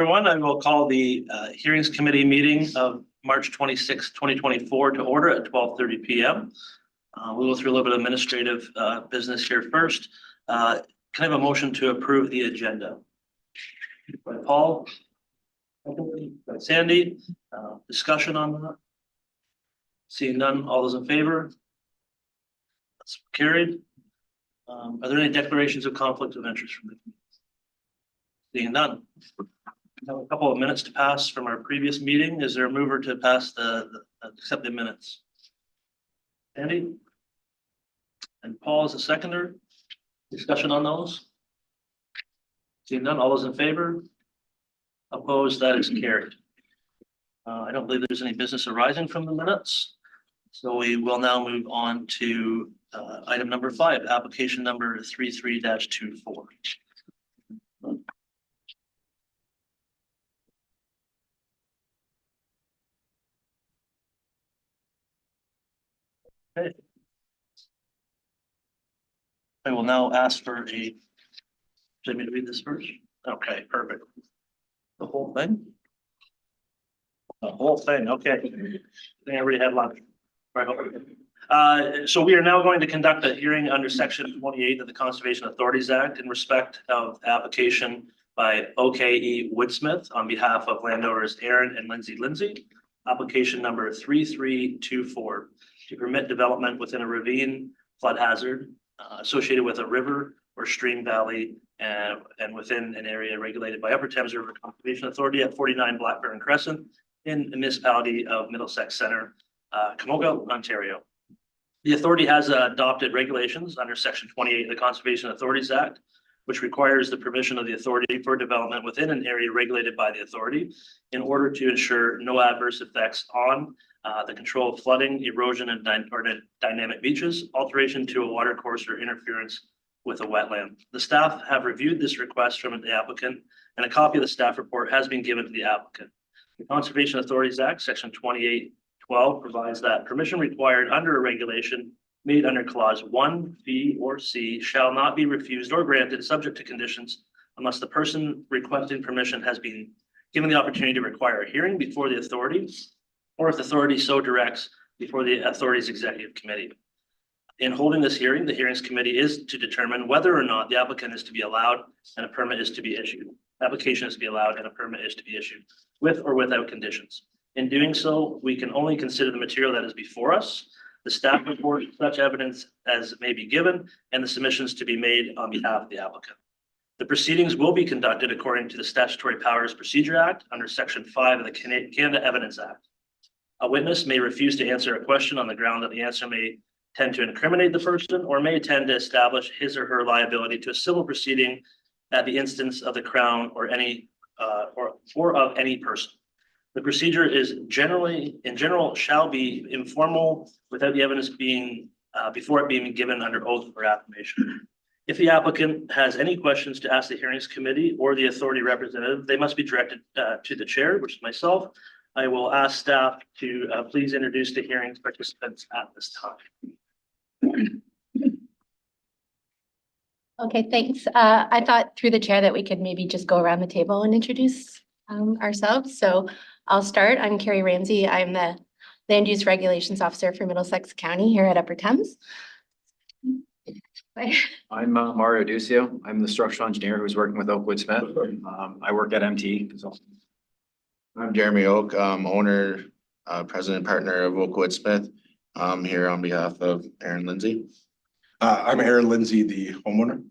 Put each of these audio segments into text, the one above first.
Everyone, I will call the Hearings Committee meeting of March 26, 2024 to order at 12:30 p.m. We'll go through a little bit of administrative business here first. Can I have a motion to approve the agenda? By Paul, by Sandy, discussion on that? Seeing none, all those in favor? That's carried. Are there any declarations of conflict of interest from the committee? Seeing none. We have a couple of minutes to pass from our previous meeting. Is there a mover to pass accept the minutes? Andy? And Paul is a seconder. Discussion on those? Seeing none, all those in favor? Opposed, that is carried. I don't believe there's any business arising from the minutes. So we will now move on to item number 5, application number 33-24. Okay. I will now ask for should I read this first? Okay, perfect. The whole thing? The whole thing, okay. I think I already had lunch. Right. So we are now going to conduct a hearing under section 28 of the Conservation Authorities Act in respect of application by OKE Woodsmith on behalf of landowners Aaron and Lindsay. Application number 3324 to permit development within a ravine flood hazard associated with a river or stream valley and within an area regulated by Upper Thames River Conservation Authority at 49 Blackburn Crescent in the municipality of Middlesex Centre, Camoga, Ontario. The authority has adopted regulations under section 28 of the Conservation Authorities Act, which requires the permission of the authority for development within an area regulated by the authority in order to ensure no adverse effects on the control of flooding, erosion, and dynamic beaches, alteration to a water course, or interference with a wetland. The staff have reviewed this request from the applicant, and a copy of the staff report has been given to the applicant. The Conservation Authorities Act, section 28:12, provides that permission required under a regulation made under clause 1, B, or C shall not be refused or granted subject to conditions unless the person requesting permission has been given the opportunity to require a hearing before the authority, or if the authority so directs, before the authority's executive committee. In holding this hearing, the hearings committee is to determine whether or not the applicant is to be allowed and a permit is to be issued. Application is to be allowed and a permit is to be issued, with or without conditions. In doing so, we can only consider the material that is before us, the staff report, such evidence as may be given, and the submissions to be made on behalf of the applicant. The proceedings will be conducted according to the Statutory Powers Procedure Act under section 5 of the Canada Evidence Act. A witness may refuse to answer a question on the ground that the answer may tend to incriminate the person or may tend to establish his or her liability to a civil proceeding at the instance of the Crown or of any person. The procedure is in general, shall be informal without the evidence being before it being given under oath or affirmation. If the applicant has any questions to ask the hearings committee or the authority representative, they must be directed to the chair, which is myself. I will ask staff to please introduce the hearings participants at this time. Okay, thanks. I thought through the chair that we could maybe just go around the table and introduce ourselves. So I'll start. I'm Carrie Ramsey. I'm the Land Use Regulations Officer for Middlesex County here at Upper Thames. I'm Mario Duccio. I'm the structural engineer who's working with Oak Woodsmith. I work at MT. I'm Jeremy Oak, owner, president, partner of Oak Woodsmith. I'm here on behalf of Aaron Lindsay. I'm Aaron Lindsay, the homeowner.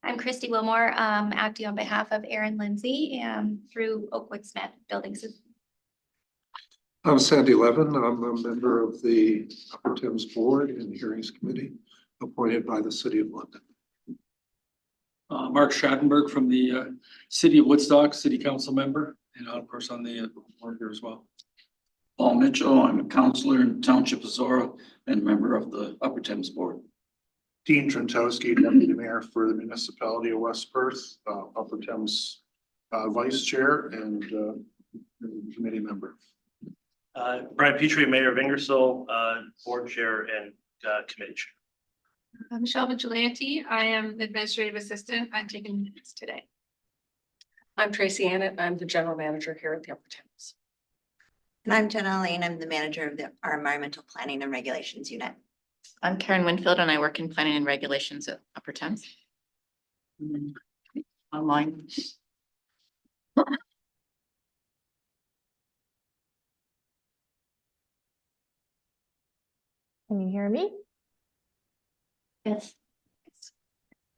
I'm Christy Wilmore, acting on behalf of Aaron Lindsay through Oakwood Smith Building Systems. I'm Sandy Levin. I'm a member of the Upper Thames Board and Hearings Committee appointed by the City of London. Mark Schattenberg from the City of Woodstock, City Council member, and of course on the board here as well. Paul Mitchell, I'm a councillor in Township of Zora and member of the Upper Thames Board. Dean Trentowski, Deputy Mayor for the Municipality of West Perth, Upper Thames Vice Chair and committee member. Brian Petrie, Mayor of Ingersoll, Board Chair and Committee Chair. I'm Michelle Vigilante. I am the administrative assistant. I'm taking minutes today. I'm Tracy Annett, and I'm the general manager here at the Upper Thames. And I'm Jenna Lane. I'm the manager of our environmental planning and regulations unit. I'm Karen Winfield and I work in planning and regulations at Upper Thames. Online. Can you hear me? Yes.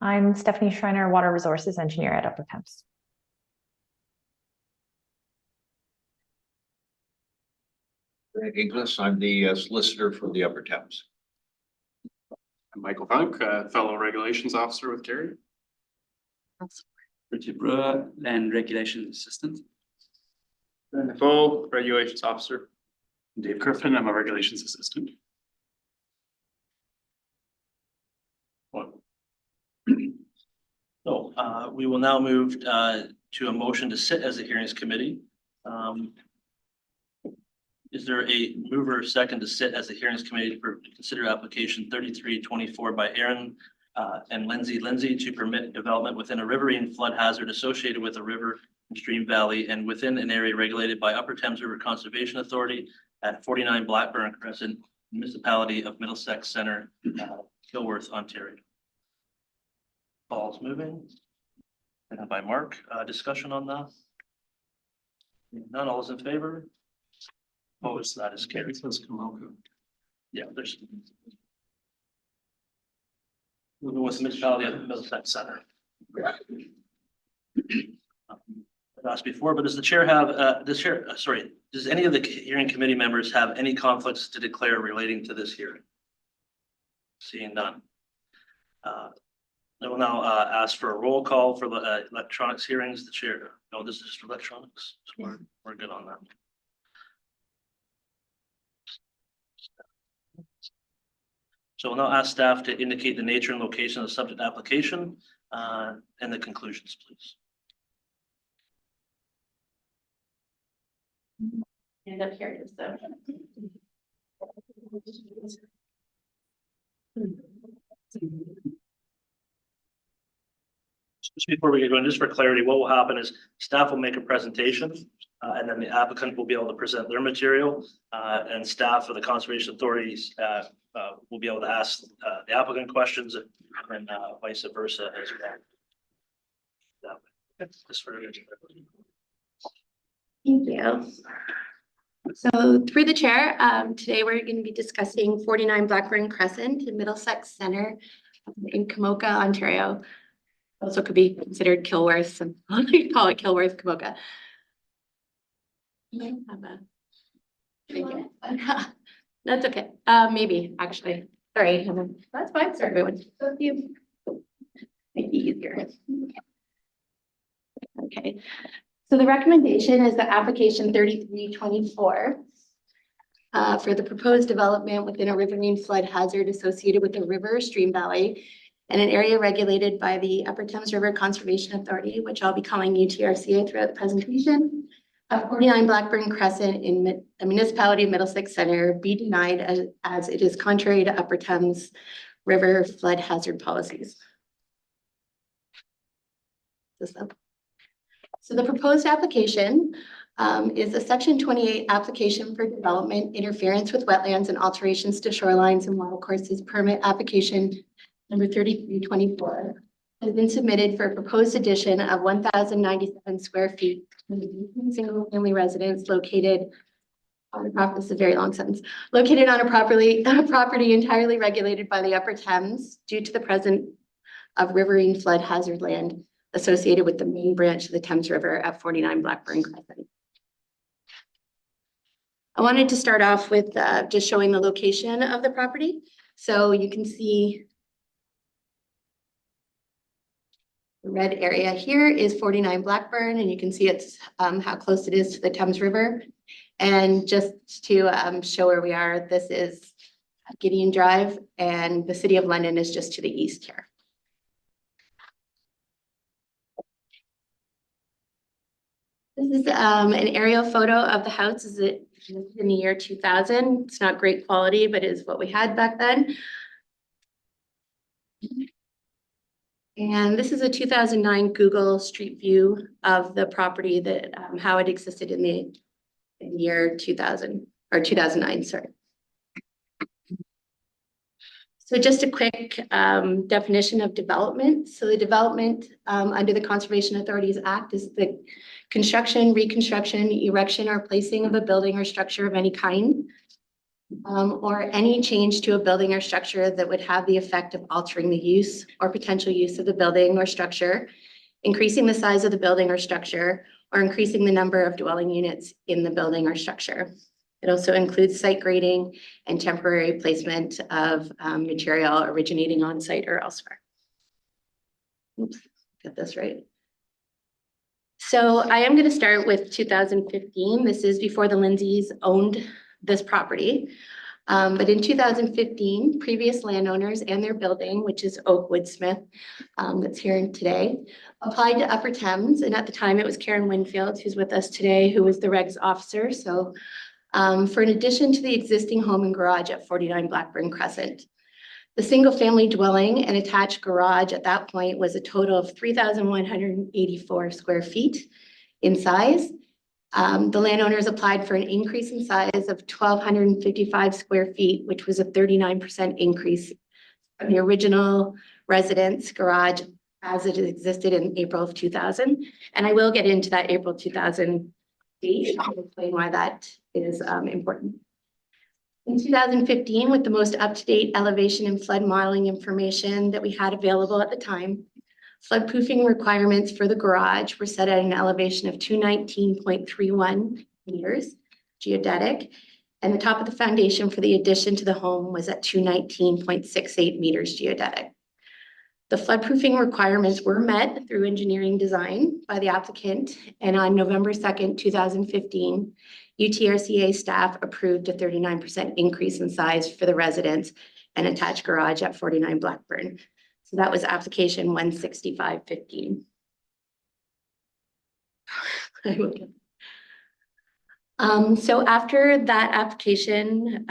I'm Stephanie Schreiner, Water Resources Engineer at Upper Thames. Greg Inglis, I'm the solicitor for the Upper Thames. I'm Michael Funk, fellow regulations officer with Kerry. Richard Brewer, land regulations assistant. Ben Defoe, regulations officer. Dave Griffin, I'm a regulations assistant. What? So we will now move to a motion to sit as a hearings committee. Is there a mover or second to sit as a hearings committee for to consider application 3324 by Aaron and Lindsay to permit development within a riverine flood hazard associated with a river and stream valley and within an area regulated by Upper Thames River Conservation Authority at 49 Blackburn Crescent, municipality of Middlesex Center, Kilworth, Ontario. Ball's moving. And by Mark, discussion on that? None, all is in favor? Opposed, that is carried. Yeah, there's. Moving with the municipality of Middlesex Center. I've asked before, but does the chair have, does any of the hearing committee members have any conflicts to declare relating to this hearing? Seeing none. I will now ask for a roll call for the electronics hearings. The chair, no, this is just electronics. So we're good on that. So we'll now ask staff to indicate the nature and location of the subject application and the conclusions, please. End up here, so. Just before we get going, just for clarity, what will happen is staff will make a presentation and then the applicant will be able to present their material and staff of the conservation authorities will be able to ask the applicant questions and vice versa as well. Just for Thank you. So through the chair, today we're going to be discussing 49 Blackburn Crescent in Middlesex Center in Kamoka, Ontario. Also could be considered Kilworth, and I like to call it Kilworth, Kamoka. I don't have a. That's okay. Maybe actually. Sorry, that's fine. Sorry, everyone. So you make it easier. Okay. So the recommendation is the application 3324 for the proposed development within a riverine flood hazard associated with a river stream valley and an area regulated by the Upper Thames River Conservation Authority, which I'll be calling UTRCA throughout the presentation. 49 Blackburn Crescent in the municipality of Middlesex Center be denied as it is contrary to Upper Thames River flood hazard policies. So the proposed application is a Section 28 application for development, interference with wetlands and alterations to shorelines and watercourses permit application number 3324 has been submitted for a proposed addition of 1,097 square feet single family residence located on a property, this is a very long sentence, located on a property entirely regulated by the Upper Thames due to the presence of riverine flood hazard land associated with the main branch of the Thames River at 49 Blackburn Crescent. I wanted to start off with just showing the location of the property. So you can see the red area here is 49 Blackburn, and you can see it's how close it is to the Thames River. And just to show where we are, this is Gideon Drive, and the City of London is just to the east here. This is an aerial photo of the house. Is it in the year 2000? It's not great quality, but is what we had back then. And this is a 2009 Google Street View of the property that, how it existed in the year 2000 or 2009, sorry. So just a quick definition of development. So the development under the Conservation Authorities Act is the construction, reconstruction, erection, or placing of a building or structure of any kind, or any change to a building or structure that would have the effect of altering the use or potential use of the building or structure, increasing the size of the building or structure, or increasing the number of dwelling units in the building or structure. It also includes site grading and temporary placement of material originating on site or elsewhere. Oops, get this right. So I am going to start with 2015. This is before the Lindsays owned this property. But in 2015, previous landowners and their building, which is Oakwood Smith, that's here today, applied to Upper Thames. And at the time it was Karen Winfield, who's with us today, who was the regs officer. So for an addition to the existing home and garage at 49 Blackburn Crescent. The single family dwelling and attached garage at that point was a total of 3,184 square feet in size. The landowners applied for an increase in size of 1,255 square feet, which was a 39% increase from the original residence garage as it existed in April of 2000. And I will get into that April 2000 date and explain why that is important. In 2015, with the most up-to-date elevation and flood modeling information that we had available at the time, floodproofing requirements for the garage were set at an elevation of 219.31 meters geodetic, and the top of the foundation for the addition to the home was at 219.68 meters geodetic. The floodproofing requirements were met through engineering design by the applicant, and on November 2nd, 2015, UTRCA staff approved a 39% increase in size for the residence and attached garage at 49 Blackburn. So that was application 16515. So after that application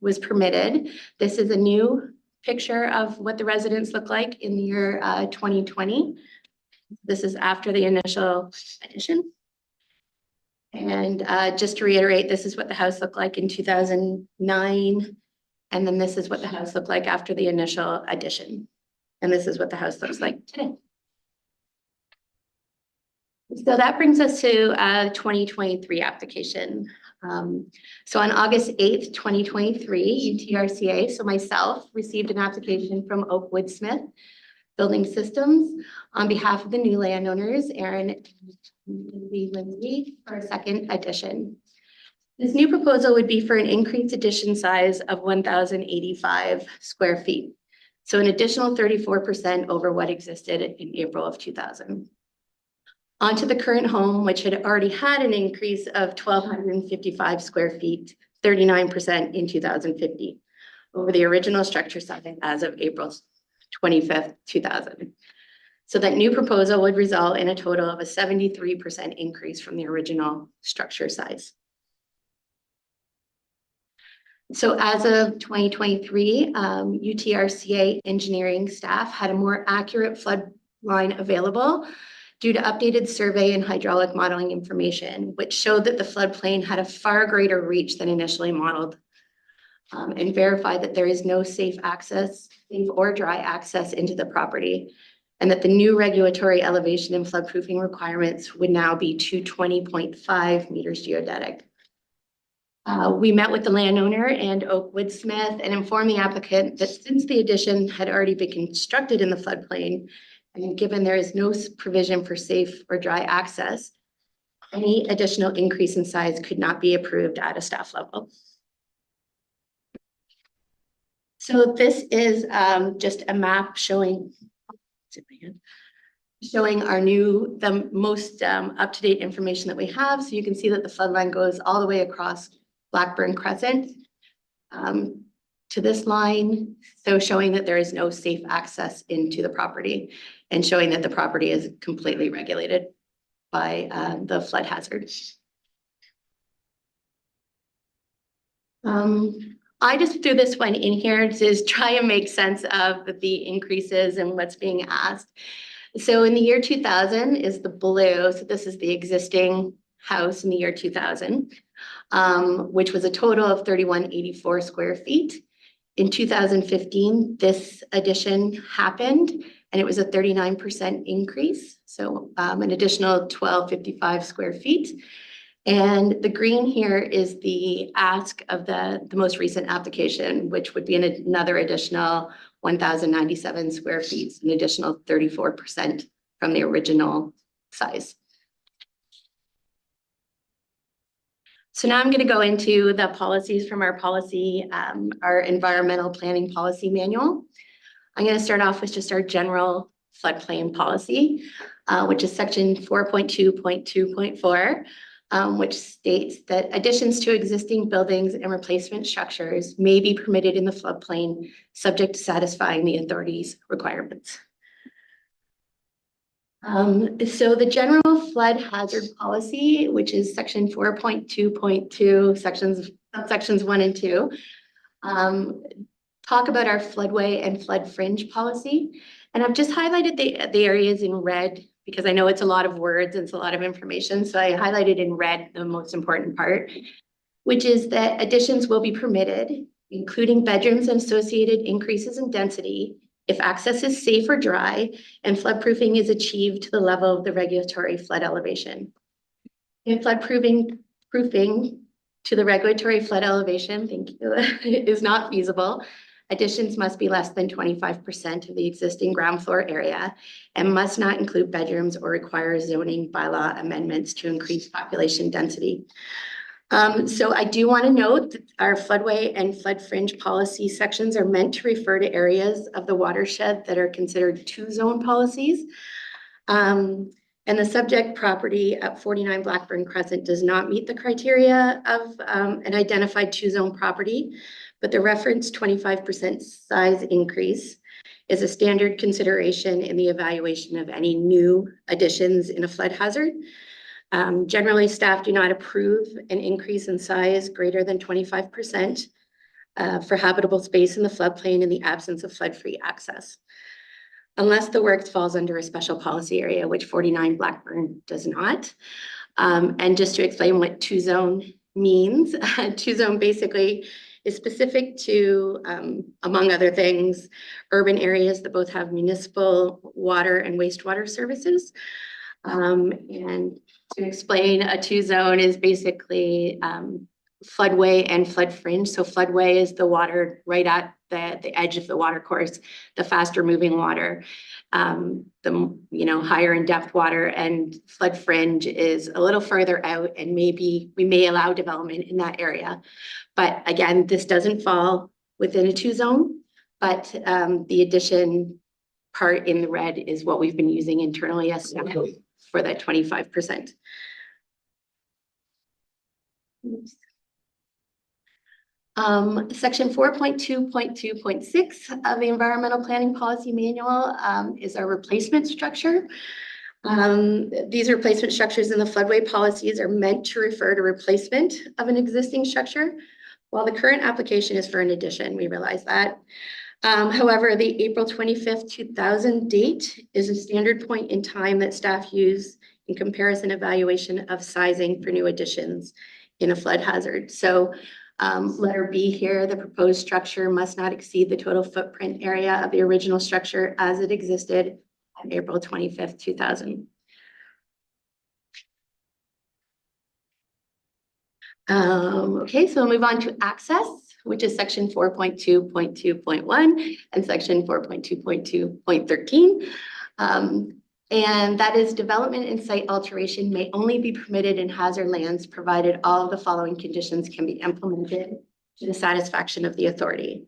was permitted, this is a new picture of what the residence looked like in the year 2020. This is after the initial addition. And just to reiterate, this is what the house looked like in 2009. And then this is what the house looked like after the initial addition. And this is what the house looks like today. So that brings us to 2023 application. So on August 8th, 2023, UTRCA, so myself, received an application from Oakwood Smith Building Systems on behalf of the new landowners, Aaron and Lindsay, for a second addition. This new proposal would be for an increased addition size of 1,085 square feet. So an additional 34% over what existed in April of 2000. Onto the current home, which had already had an increase of 1,255 square feet, 39% in 2050, over the original structure size as of April 25th, 2000. So that new proposal would result in a total of a 73% increase from the original structure size. So as of 2023, UTRCA engineering staff had a more accurate flood line available due to updated survey and hydraulic modeling information, which showed that the floodplain had a far greater reach than initially modeled, and verified that there is no safe or dry access into the property, and that the new regulatory elevation and floodproofing requirements would now be 220.5 meters geodetic. We met with the landowner and Oakwood Smith and informed the applicant that since the addition had already been constructed in the floodplain, and given there is no provision for safe or dry access, any additional increase in size could not be approved at a staff level. So this is just a map showing our the most up-to-date information that we have. So you can see that the flood line goes all the way across Blackburn Crescent to this line. So showing that there is no safe access into the property and showing that the property is completely regulated by the flood hazard. On I just threw this one in here to try and make sense of the increases and what's being asked. So in the year 2000 is the blue, so this is the existing house in the year 2000, which was a total of 3184 square feet. In 2015, this addition happened and it was a 39% increase. So an additional 1255 square feet. And the green here is the ask of the most recent application, which would be another additional 1,097 square feet, an additional 34% from the original size. So now I'm going to go into the policies from our policy, our environmental planning policy manual. I'm going to start off with just our general floodplain policy, which is section 4.2.2.4. Which states that additions to existing buildings and replacement structures may be permitted in the floodplain, subject to satisfying the authority's requirements. So the general flood hazard policy, which is section 4.2.2, subsections 1 and 2, talk about our floodway and flood fringe policy. And I've just highlighted the areas in red because I know it's a lot of words and it's a lot of information. So I highlighted in red the most important part, which is that additions will be permitted, including bedrooms and associated increases in density, if access is safe or dry and floodproofing is achieved to the level of the regulatory flood elevation. If floodproofing to the regulatory flood elevation, thank you, is not feasible, additions must be less than 25% of the existing ground floor area and must not include bedrooms or require zoning bylaw amendments to increase population density. So I do want to note that our floodway and flood fringe policy sections are meant to refer to areas of the watershed that are considered two-zone policies. And the subject property at 49 Blackburn Crescent does not meet the criteria of an identified two-zone property, but the reference 25% size increase is a standard consideration in the evaluation of any new additions in a flood hazard. Generally, staff do not approve an increase in size greater than 25% for habitable space in the floodplain in the absence of flood-free access, unless the work falls under a special policy area, which 49 Blackburn does not. And just to explain what two-zone means, two-zone basically is specific to, among other things, urban areas that both have municipal water and wastewater services. And to explain, a two-zone is basically floodway and flood fringe. So floodway is the water right at the edge of the water course, the faster moving water, the higher in depth water, and flood fringe is a little further out, and maybe we may allow development in that area. But again, this doesn't fall within a two-zone, but the addition part in the red is what we've been using internally as staff for that 25%. Oops. Section 4.2.2.6 of the Environmental Planning Policy Manual is our replacement structure. These replacement structures in the floodway policies are meant to refer to replacement of an existing structure, while the current application is for an addition. We realize that. However, the April 25th, 2000 date is a standard point in time that staff use in comparison evaluation of sizing for new additions in a flood hazard. So letter B here, the proposed structure must not exceed the total footprint area of the original structure as it existed on April 25th, 2000. Okay, so we'll move on to access, which is section 4.2.2.1 and section 4.2.2.13. And that is development and site alteration may only be permitted in hazard lands provided all of the following conditions can be implemented to the satisfaction of the authority.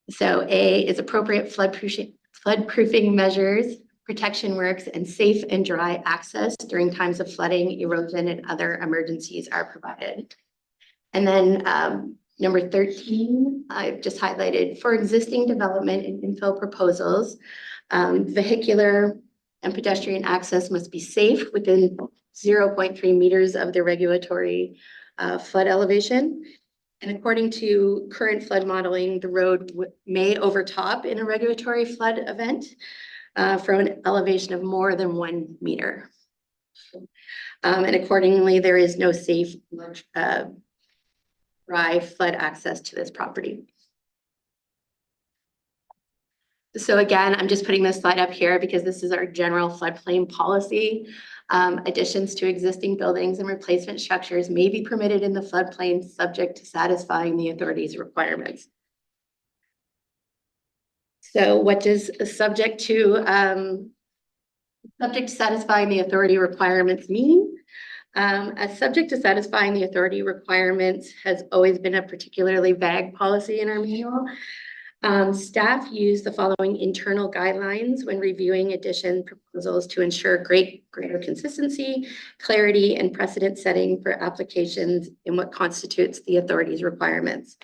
So A is appropriate floodproofing measures, protection works, and safe and dry access during times of flooding, erosion, and other emergencies are provided. And then number 13, I've just highlighted for existing development and infill proposals, vehicular and pedestrian access must be safe within 0.3 meters of the regulatory flood elevation. And according to current flood modeling, the road may overtop in a regulatory flood event from an elevation of more than 1 meter. And accordingly, there is no safe dry flood access to this property. So again, I'm just putting this slide up here because this is our general floodplain policy. Additions to existing buildings and replacement structures may be permitted in the floodplain subject to satisfying the authority's requirements. So what does subject to satisfying the authority requirements mean? As subject to satisfying the authority requirements has always been a particularly vague policy in our manual. Staff use the following internal guidelines when reviewing addition proposals to ensure greater consistency, clarity, and precedent setting for applications in what constitutes the authority's requirements.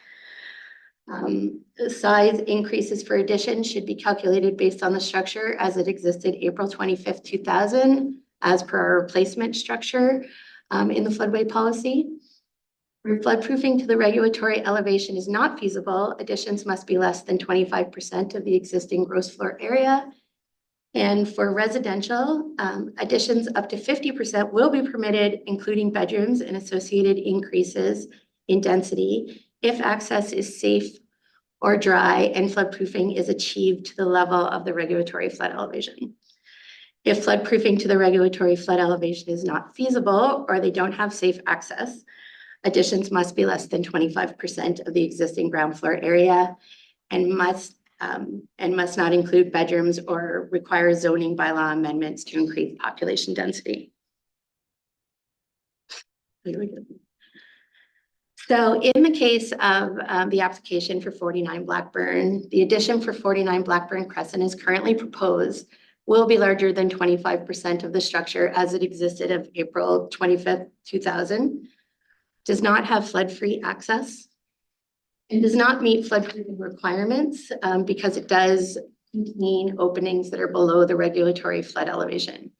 The size increases for addition should be calculated based on the structure as it existed April 25th, 2000, as per our replacement structure in the floodway policy. Where floodproofing to the regulatory elevation is not feasible, additions must be less than 25% of the existing gross floor area. And for residential, additions up to 50% will be permitted, including bedrooms and associated increases in density, if access is safe or dry and floodproofing is achieved to the level of the regulatory flood elevation. If floodproofing to the regulatory flood elevation is not feasible or they don't have safe access, additions must be less than 25% of the existing ground floor area and must not include bedrooms or require zoning bylaw amendments to increase population density. So in the case of the application for 49 Blackburn, the addition for 49 Blackburn Crescent is currently proposed will be larger than 25% of the structure as it existed of April 25th, 2000. Does not have flood-free access and does not meet floodproofing requirements because it does contain openings that are below the regulatory flood elevation.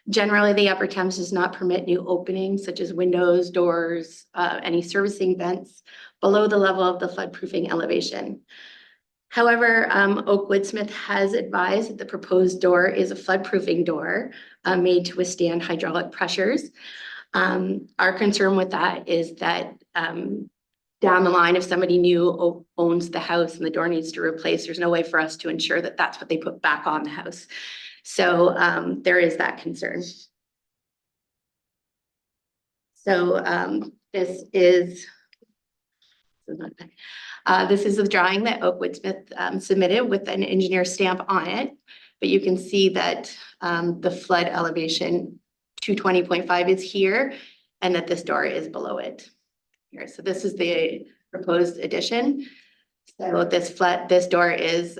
Generally, the Upper Thames does not permit new openings such as windows, doors, any servicing vents below the level of the floodproofing elevation. However, Oakwood Smith has advised that the proposed door is a floodproofing door made to withstand hydraulic pressures. Our concern with that is that down the line, if somebody new owns the house and the door needs to replace, there's no way for us to ensure that that's what they put back on the house. So there is that concern. So this is the drawing that Oakwood Smith submitted with an engineer stamp on it, but you can see that the flood elevation 220.5 is here and that this door is below it here. So this is the proposed addition. So this door is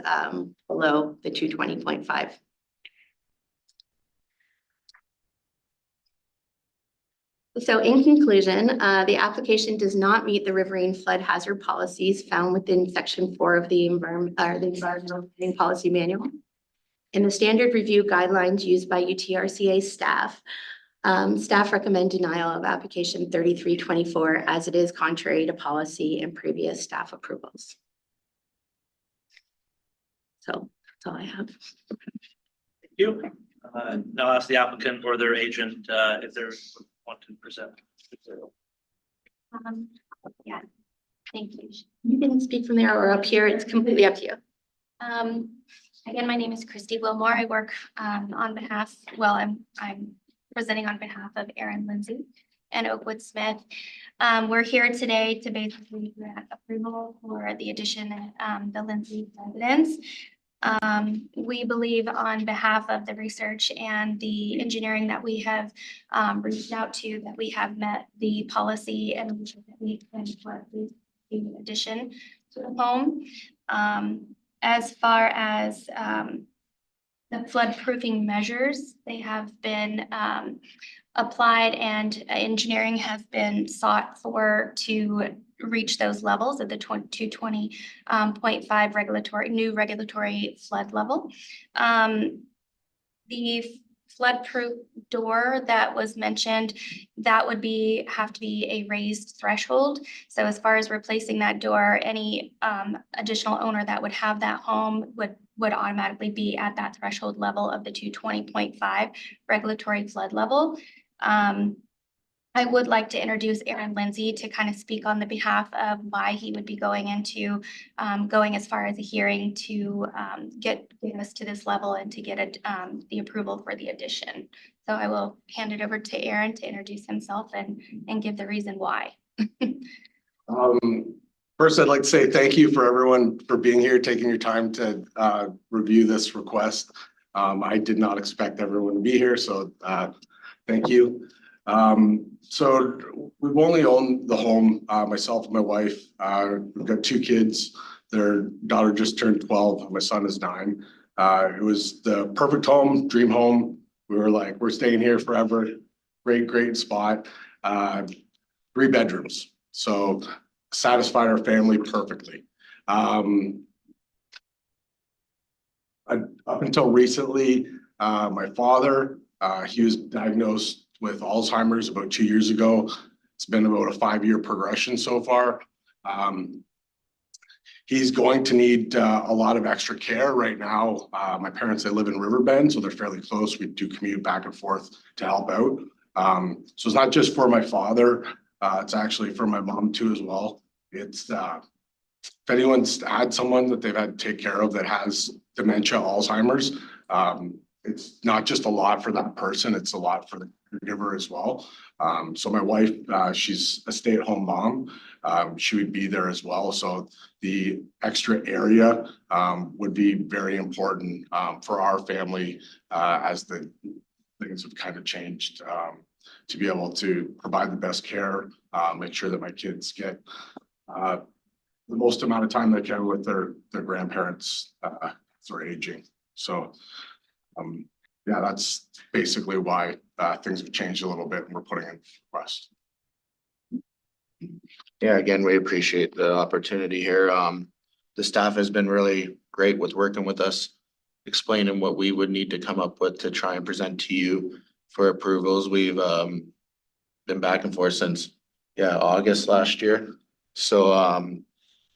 below the 220.5. So in conclusion, the application does not meet the riverine flood hazard policies found within section 4 of the environmental planning policy manual. In the standard review guidelines used by UTRCA staff, staff recommend denial of application 3324 as it is contrary to policy and previous staff approvals. So that's all I have. Thank you. Now ask the applicant or their agent if they want to present. Yeah, thank you. You can speak from there or up here. It's completely up to you. Again, my name is Christy Wilmore. I work on behalf, well, I'm presenting on behalf of Aaron Lindsay and Oakwood Smith. We're here today to basically grant approval for the addition of the Lindsay residence. We believe on behalf of the research and the engineering that we have reached out to, that we have met the policy and that we can for the addition to the home. As far as the flood proofing measures, they have been applied and engineering has been sought for to reach those levels at the 220.5 new regulatory flood level. The flood-proof door that was mentioned, that would have to be a raised threshold. So as far as replacing that door, any additional owner that would have that home would automatically be at that threshold level of the 220.5 regulatory flood level. I would like to introduce Aaron Lindsay to kind of speak on the behalf of why he would be going going as far as a hearing to get us to this level and to get the approval for the addition. So I will hand it over to Aaron to introduce himself and give the reason why. First, I'd like to say thank you for everyone for being here, taking your time to review this request. I did not expect everyone to be here, so thank you. So we've only owned the home, myself and my wife. We've got 2 kids. Their daughter just turned 12. My son is 9. It was the perfect home, dream home. We were like, we're staying here forever. Great spot. 3 bedrooms. So satisfied our family perfectly. Up until recently, my father, he was diagnosed with Alzheimer's about 2 years ago. It's been about a 5-year progression so far. He's going to need a lot of extra care right now. My parents, they live in Riverbend, so they're fairly close. We do commute back and forth to help out. So it's not just for my father, it's actually for my mom too as well. It's if anyone's had someone that they've had to take care of that has dementia, Alzheimer's, it's not just a lot for that person, it's a lot for the caregiver as well. So my wife, she's a stay-at-home mom. She would be there as well. So the extra area would be very important for our family as the things have kind of changed, to be able to provide the best care, make sure that my kids get the most amount of time they can with their grandparents as they're aging. So yeah, that's basically why things have changed a little bit and we're putting in request. Yeah, again, we appreciate the opportunity here. The staff has been really great with working with us, explaining what we would need to come up with to try and present to you for approvals. We've been back and forth since, August last year. So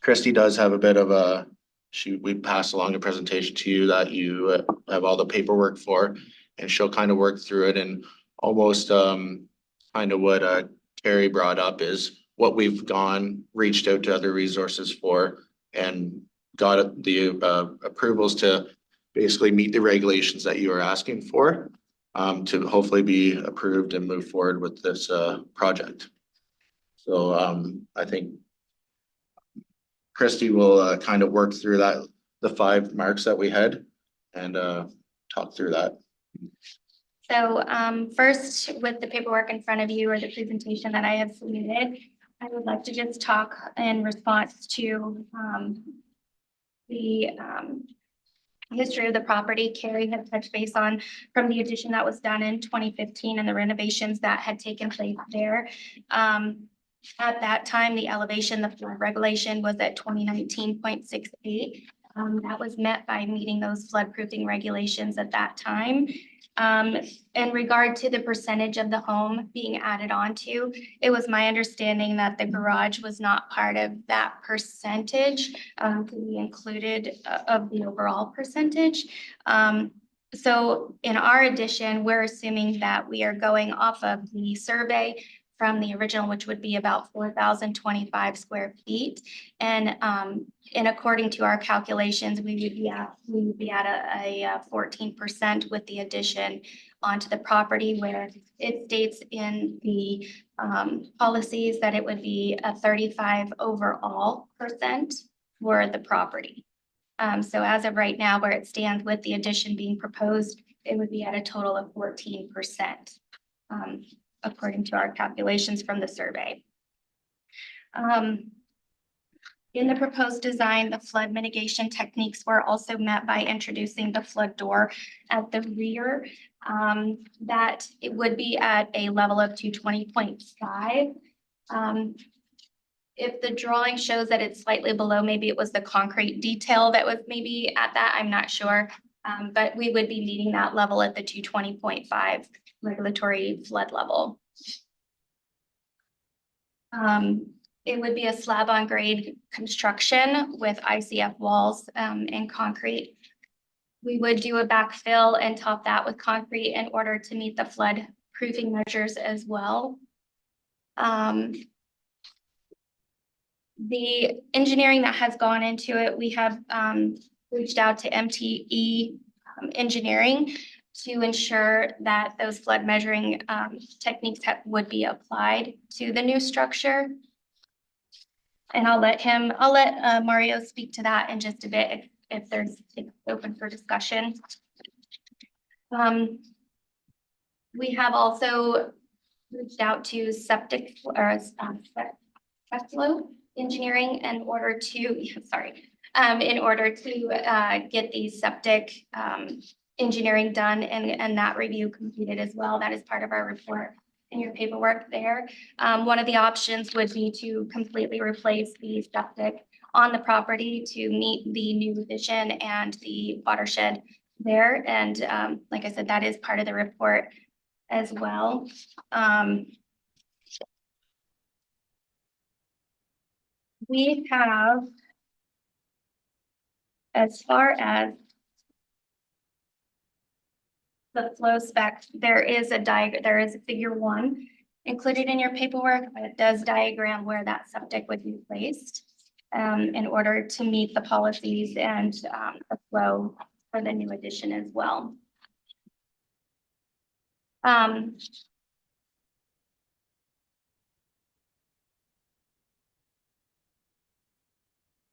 Christy does have a bit of a, we passed along a presentation to you that you have all the paperwork for, and she'll kind of work through it. And almost kind of what Carrie brought up is what we've reached out to other resources for and got the approvals to basically meet the regulations that you are asking for, to hopefully be approved and move forward with this project. So I think Christy will kind of work through the 5 marks that we had and talk through that. So first, with the paperwork in front of you or the presentation that I have submitted, I would like to just talk in response to the history of the property. Carrie had touched base on from the addition that was done in 2015 and the renovations that had taken place there. At that time, the elevation, the flood regulation was at 2019.68. That was met by meeting those floodproofing regulations at that time. In regard to the percentage of the home being added onto, it was my understanding that the garage was not part of that percentage to be included of the overall percentage. So in our addition, we're assuming that we are going off of the survey from the original, which would be about 4,025 square feet. And according to our calculations, we would be at a 14% with the addition onto the property, where it states in the policies that it would be a 35% overall for the property. So as of right now, where it stands with the addition being proposed, it would be at a total of 14%. According to our calculations from the survey. In the proposed design, the flood mitigation techniques were also met by introducing the flood door at the rear. That it would be at a level of 220.5. If the drawing shows that it's slightly below, maybe it was the concrete detail that was maybe at that, I'm not sure. But we would be meeting that level at the 220.5 regulatory flood level. It would be a slab on grade construction with ICF walls and concrete. We would do a backfill and top that with concrete in order to meet the flood proofing measures as well. The engineering that has gone into it, we have reached out to MTE engineering to ensure that those flood measuring techniques would be applied to the new structure. And I'll let Mario speak to that in just a bit if it's open for discussion. We have also reached out to septic or flow engineering in order to get the septic engineering done and that review completed as well. That is part of our report in your paperwork there. One of the options would be to completely replace the septic on the property to meet the new addition and the watershed there. And like I said, that is part of the report as well. We have, as far as the flow spec, there is a figure 1 included in your paperwork, but it does diagram where that septic would be placed in order to meet the policies and the flow for the new addition as well.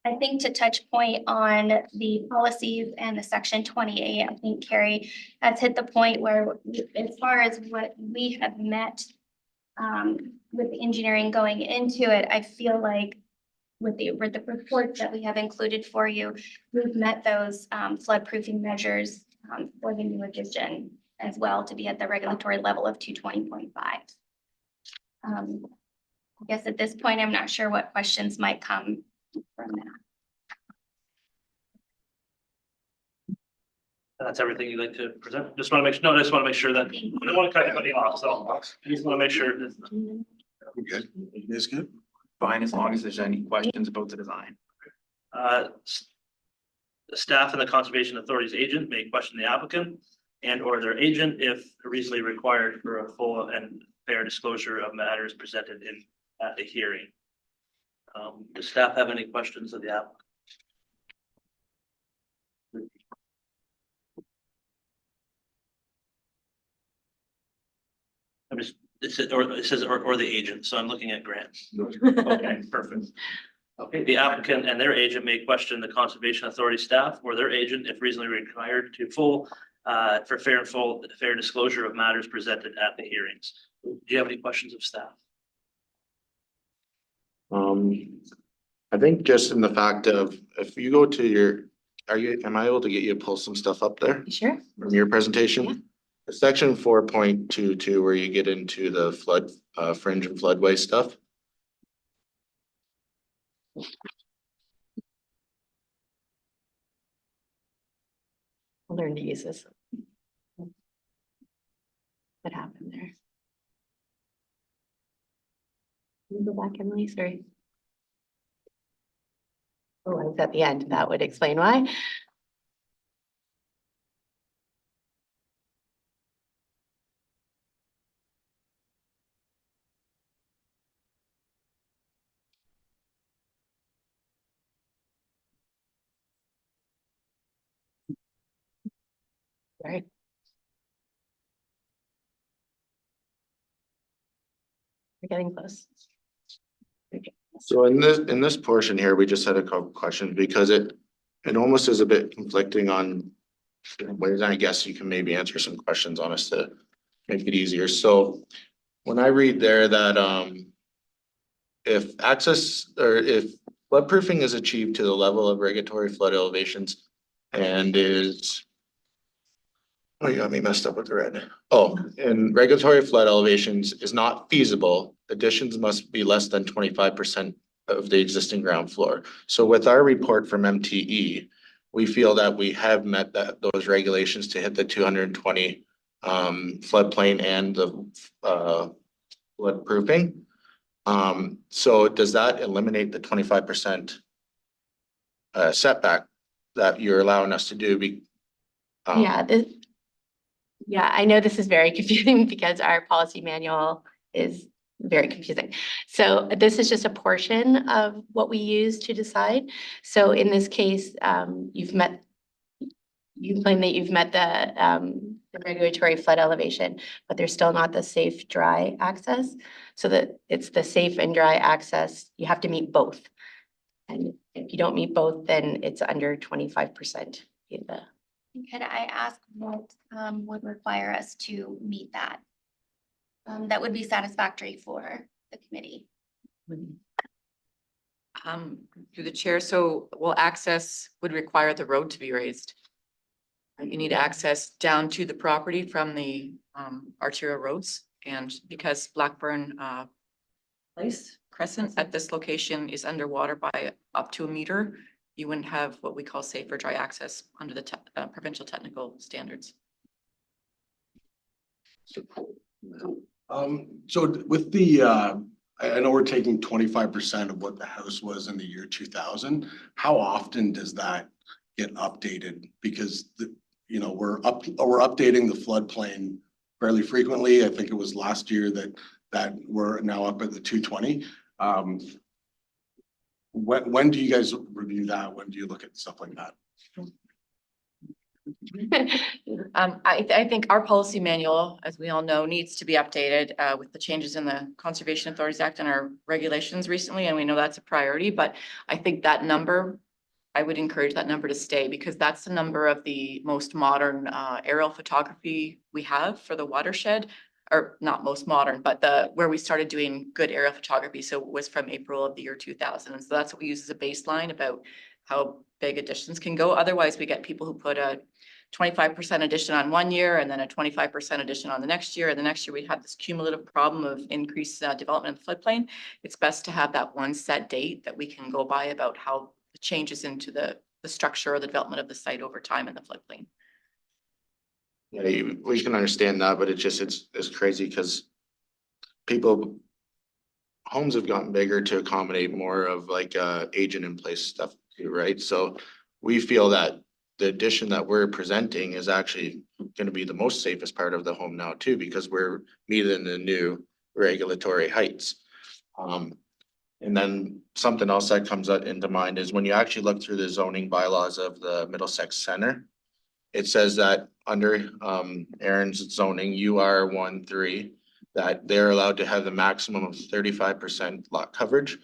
I think to touch point on the policies and the section 28, I think Carrie has hit the point where as far as what we have met with the engineering going into it, I feel like with the reports that we have included for you, we've met those flood proofing measures for the new addition as well to be at the regulatory level of 220.5. I guess at this point, I'm not sure what questions might come from that. That's everything you'd like to present? Just want to make sure, no, I just want to make sure that, I don't want to cut anybody off, so I just want to make sure. Good. It's good. Fine, as long as there's any questions about the design. The staff and the Conservation Authority's agent may question the applicant and or their agent if reasonably required for a full and fair disclosure of matters presented at the hearing. Does staff have any questions of the applicant? It says or the agent, so I'm looking at Grant. Okay, perfect. Okay, the applicant and their agent may question the Conservation Authority staff or their agent if reasonably required to for fair disclosure of matters presented at the hearings. Do you have any questions of staff? I think just in the fact of, if you go to your, am I able to get you to pull some stuff up there Sure. from your presentation? Section 4.22, where you get into the flood, fringe and floodway stuff. I'll learn to use this. What happened there? Can you go back, Emily? Sorry. Oh, I was at the end. That would explain why. Right. We're getting close. So in this portion here, we just had a couple questions because it almost is a bit conflicting on ways. I guess you can maybe answer some questions on us to make it easier. So when I read there that if access or if flood proofing is achieved to the level of regulatory flood elevations and is, oh, you got me messed up with the red. Oh, and regulatory flood elevations is not feasible, additions must be less than 25% of the existing ground floor. So with our report from MTE, we feel that we have met those regulations to hit the 220 floodplain and the flood proofing. So does that eliminate the 25% setback that you're allowing us to do? Yeah, I know this is very confusing because our policy manual is very confusing. So this is just a portion of what we use to decide. So in this case, you claim that you've met the regulatory flood elevation, but there's still not the safe dry access. So that it's the safe and dry access, you have to meet both. And if you don't meet both, then it's under 25%. Could I ask what would require us to meet that? That would be satisfactory for the committee. Through the chair, so access would require the road to be raised. You need access down to the property from the arterial roads, and because Blackburn Place Crescent at this location is underwater by up to a meter, you wouldn't have what we call safe or dry access under the provincial technical standards. So with the, I know we're taking 25% of what the house was in the year 2000. How often does that get updated? Because we're updating the floodplain fairly frequently. I think it was last year that we're now up at the 220. When do you guys review that? When do you look at stuff like that? I think our policy manual, as we all know, needs to be updated with the changes in the Conservation Authorities Act and our regulations recently, and we know that's a priority. But I think that number, I would encourage that number to stay, because that's the number of the most modern aerial photography we have for the watershed. Or not most modern, but where we started doing good aerial photography. So it was from April of the year 2000. And so that's what we use as a baseline about how big additions can go. Otherwise, we get people who put a 25% addition on one year and then a 25% addition on the next year. And the next year we have this cumulative problem of increased development in the floodplain. It's best to have that one set date that we can go by about how the changes into the structure or the development of the site over time in the floodplain. Yeah, we can understand that, but it's crazy because homes have gotten bigger to accommodate more of like agent in place stuff too, right? So we feel that the addition that we're presenting is actually going to be the most safest part of the home now too, because we're meeting the new regulatory heights. And then something else that comes into mind is when you actually look through the zoning bylaws of the Middlesex Center, it says that under Aaron's zoning, UR13, that they're allowed to have the maximum of 35% lot coverage.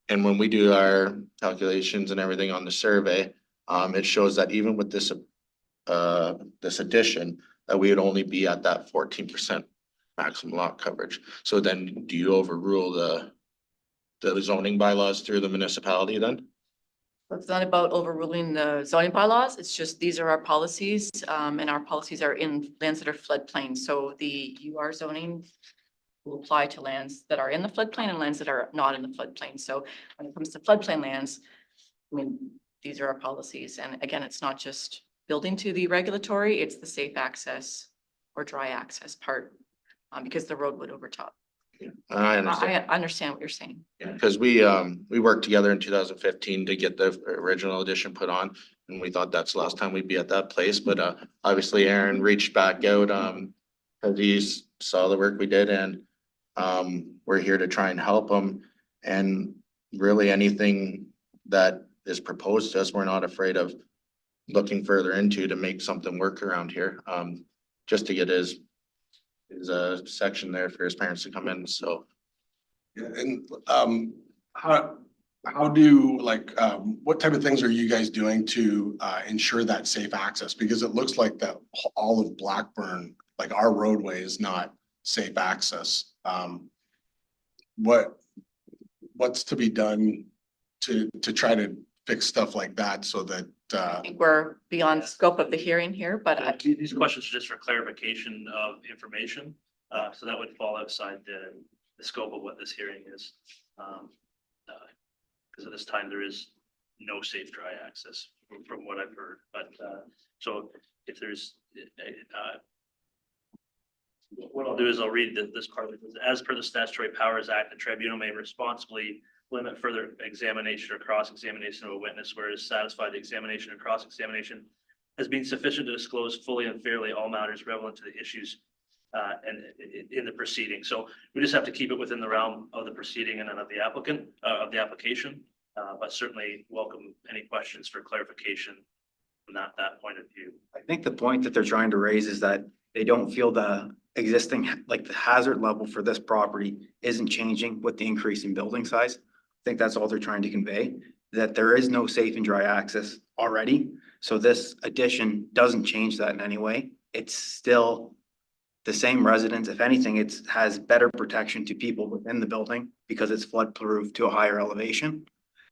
And when we do our calculations and everything on the survey, it shows that even with this addition, that we would only be at that 14% maximum lot coverage. So then do you overrule the zoning bylaws through the municipality then? It's not about overruling the zoning bylaws. It's just, these are our policies, and our policies are in lands that are floodplain. So the UR zoning will apply to lands that are in the floodplain and lands that are not in the floodplain. So when it comes to floodplain lands, I mean, these are our policies. And again, it's not just building to the regulatory, it's the safe access or dry access part, because the road would overtop. I understand. I understand what you're saying. Yeah, because we worked together in 2015 to get the original edition put on, and we thought that's the last time we'd be at that place. But obviously Aaron reached back out because he saw the work we did, and we're here to try and help him. And really anything that is proposed to us, we're not afraid of looking further into to make something work around here. Just to get his section there for his parents to come in, so. Yeah, and how do what type of things are you guys doing to ensure that safe access? Because it looks like that all of Blackburn, like our roadway, is not safe access. What's to be done to try to fix stuff like that so that I think we're beyond the scope of the hearing here, but These questions are just for clarification of information. So that would fall outside the scope of what this hearing is. Because at this time, there is no safe dry access from what I've heard, but, so if there's, what I'll do is I'll read this part. As per the Statutory Powers Act, the tribunal may responsibly limit further examination or cross-examination of a witness where it is satisfied the examination or cross-examination has been sufficient to disclose fully and fairly all matters relevant to the issues and in the proceeding. So we just have to keep it within the realm of the proceeding and then of the applicant, of the application. But certainly welcome any questions for clarification from that point of view. I think the point that they're trying to raise is that they don't feel the existing, like the hazard level for this property isn't changing with the increase in building size. I think that's all they're trying to convey, that there is no safe and dry access already. So this addition doesn't change that in any way. It's still the same residence. If anything, it has better protection to people within the building because it's flood proof to a higher elevation.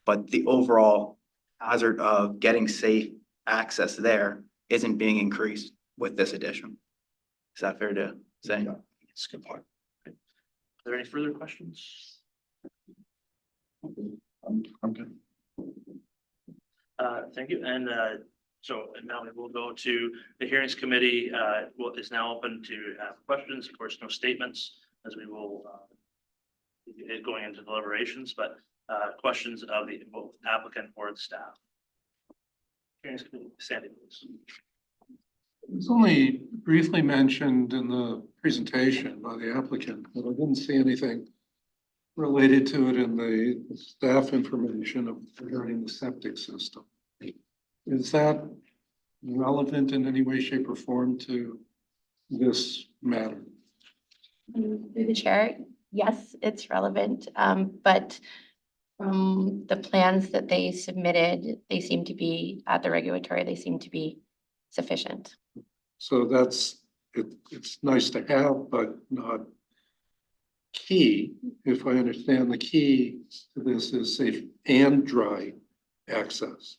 But the overall hazard of getting safe access there isn't being increased with this addition. Is that fair to say? It's a good point. Okay. Are there any further questions? I'm good. Thank you. And so now we will go to the hearings committee. Is now open to questions. Of course, no statements as we will going into deliberations, but questions of the both applicant or the staff. Hearings committee, Sandy, please. It was only briefly mentioned in the presentation by the applicant, but I didn't see anything related to it in the staff information regarding the septic system. Is that relevant in any way, shape, or form to this matter? Through the chair, yes, it's relevant, but from the plans that they submitted, they seem to be at the regulatory, they seem to be sufficient. So it's nice to have, but not key. If I understand, the key to this is safe and dry access.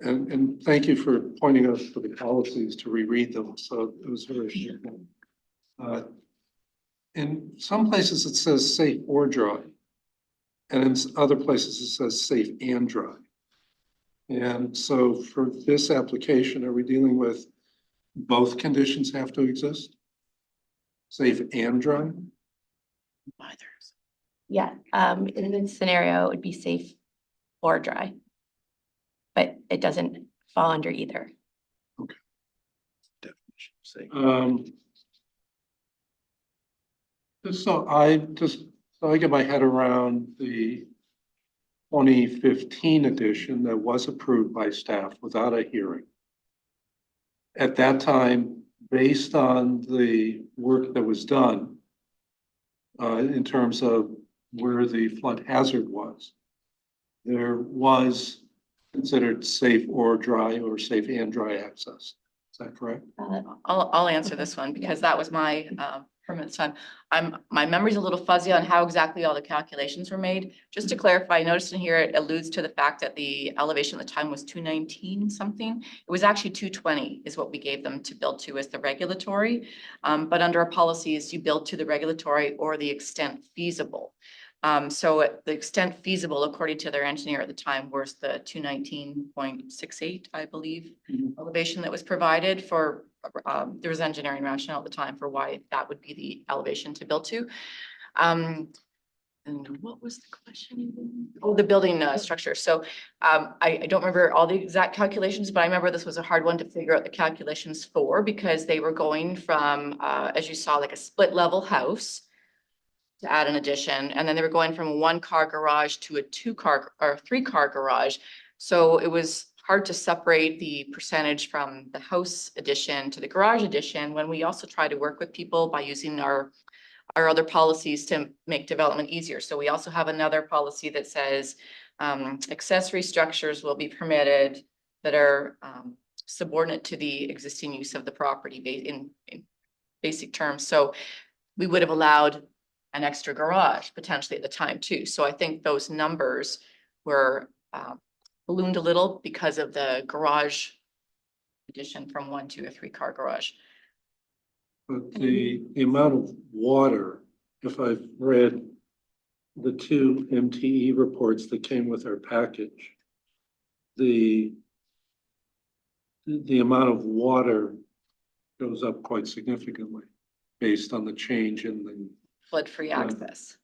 And thank you for pointing us to the policies to reread them. So it was very useful. In some places it says safe or dry. And in other places it says safe and dry. And so for this application, are we dealing with both conditions have to exist? Safe and dry? Yeah, in this scenario, it would be safe or dry. But it doesn't fall under either. So I get my head around the 2015 edition that was approved by staff without a hearing. At that time, based on the work that was done in terms of where the flood hazard was, there was considered safe or dry or safe and dry access. Is that correct? I'll answer this one because that was my permit time. My memory's a little fuzzy on how exactly all the calculations were made. Just to clarify, I noticed in here, it alludes to the fact that the elevation at the time was 219 something. It was actually 220 is what we gave them to build to as the regulatory. But under our policies, you build to the regulatory or the extent feasible. So the extent feasible, according to their engineer at the time, was the 219.68, I believe, elevation that was provided for, there was engineering rationale at the time for why that would be the elevation to build to. And what was the question? Oh, the building structure. So I don't remember all the exact calculations, but I remember this was a hard one to figure out the calculations for because they were going from, as you saw, like a split level house to add an addition. And then they were going from a 1-car garage to a 2-car or 3-car garage. So it was hard to separate the percentage from the house addition to the garage addition when we also try to work with people by using our other policies to make development easier. So we also have another policy that says accessory structures will be permitted that are subordinate to the existing use of the property in basic terms. So we would have allowed an extra garage potentially at the time too. So I think those numbers were ballooned a little because of the garage addition from 1 to a 3-car garage. But the amount of water, if I've read the 2 MTE reports that came with our package, the amount of water goes up quite significantly based on the change in the, Flood-free access.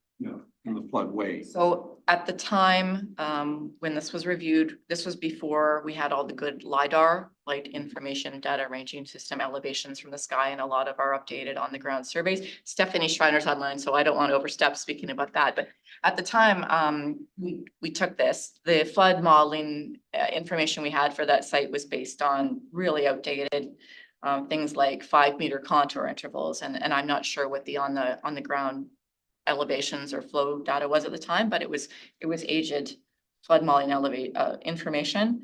in the floodway. So at the time, when this was reviewed, this was before we had all the good LiDAR, light information data ranging system elevations from the sky, and a lot of our updated on the ground surveys. Stephanie Schreiner's online, so I don't want to overstep speaking about that, but at the time, we took this, the flood modeling information we had for that site was based on really outdated things like 5-meter contour intervals, and I'm not sure what the on the ground elevations or flow data was at the time, but it was aged flood modeling information.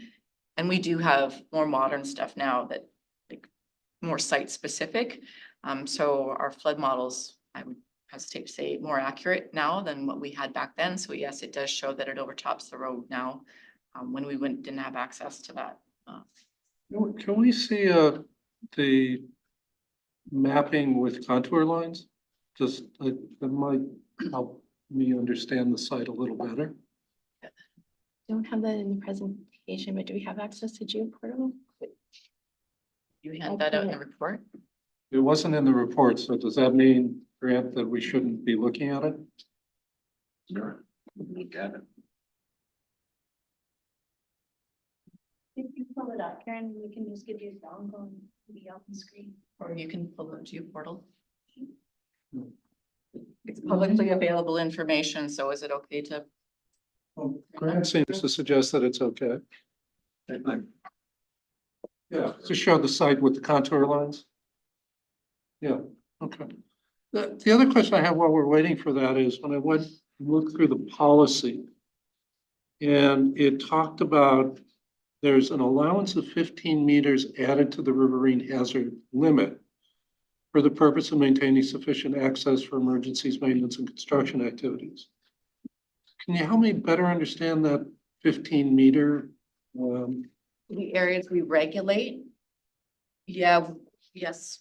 And we do have more modern stuff now that like more site specific. So our flood models, I would hesitate to say, more accurate now than what we had back then. So yes, it does show that it overtops the road now, when we didn't have access to that. Can we see the mapping with contour lines? Just, that might help me understand the site a little better. Don't have that in the presentation, but do we have access to GeoPortal? You hand that out in the report? It wasn't in the report, so does that mean, Grant, that we shouldn't be looking at it? Sure. Look at it. If you pull it up, Karen, we can just give you a download and be on the screen. Or you can pull it to your portal. It's publicly available information, so is it okay to? Well, Grant seems to suggest that it's okay. Yeah, to show the site with the contour lines. Yeah, okay. The other question I have while we're waiting for that is when I went and looked through the policy and it talked about there's an allowance of 15 meters added to the riverine hazard limit for the purpose of maintaining sufficient access for emergencies, maintenance, and construction activities. Can you help me better understand that 15 meter? The areas we regulate? Yeah, yes.